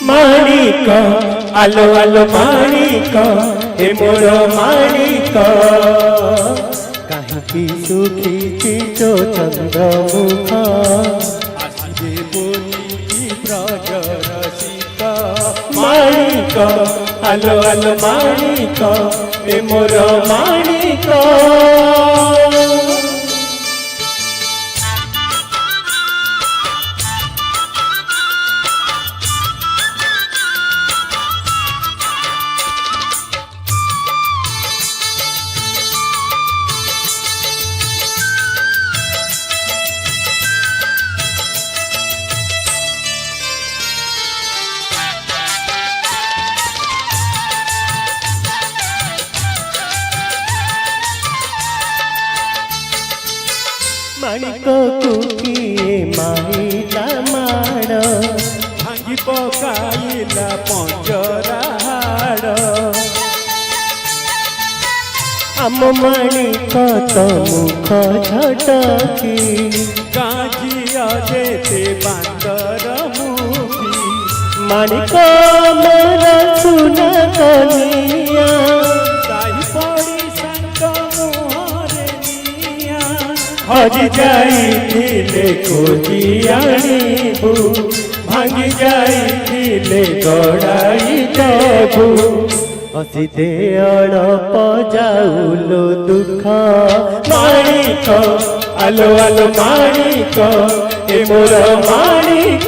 माणिक आलो आलो माणिक हे मोर माणिक काहींकी सुखी तो चंद्रमुख आसिबे बोली ब्रजरसिक माणिक आलो आलो माणिक हे मोर माणिक माणिक कुकिए माइला माड़ भांगी पकाइला पंजरा हाड़ आम माणिक तो मुख झटकी गाजिया जेते बांदर मुखी माणिक मोर सुना कनिया साई पड़ी संग मुहरे निया हजि जाइथिले खोजी आनिबु भांगी जाइथिले गड़ाई देबु हसिते अड़प जाउलो दुख माणिक आलो आलो माणिक ए मोर माणिक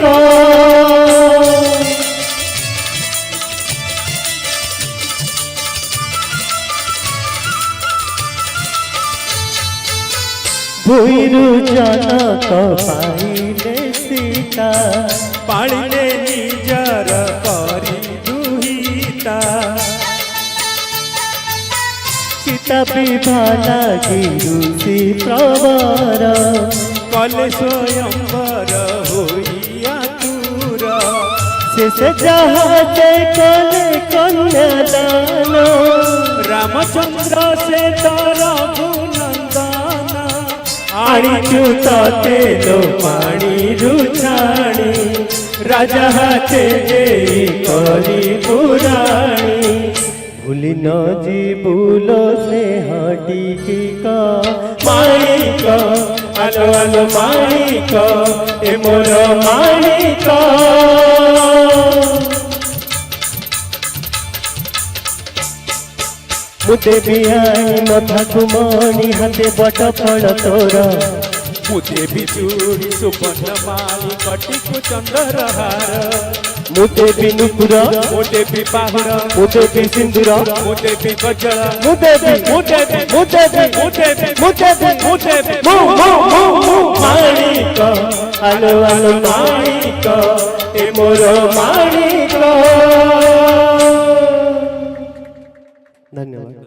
भुइरु जनक पाइले सीता पालिले निजर करी दुहिता सीता विभा गिरुषि प्रवर कले स्वयंवर होइया तुर शेष जहाजे कले कन्यादान रामचंद्र से तर नंदन आनिचु तते लो पानी रुछाणी राजा हाथे देई करी पुराणी भूली न जीवुलो स्नेह टीका माणिक आलो आलो माणिक ए मोर माणिक मुते बिहानी मथा घुमणी हाथे बट फल तोर मुते बिचूड़ी सुपर्ण माली कटिकु चंद्र हार मुते भी नुपुर मुते भी पाहुर मुते भी सिंदूर मुते भी गजल मुते भी मुते भी मुते भी मुते भी मुते भी मुते भी मु मु मु मु माणिक आलो आलो माणिक ए मोर माणिक धन्यवाद।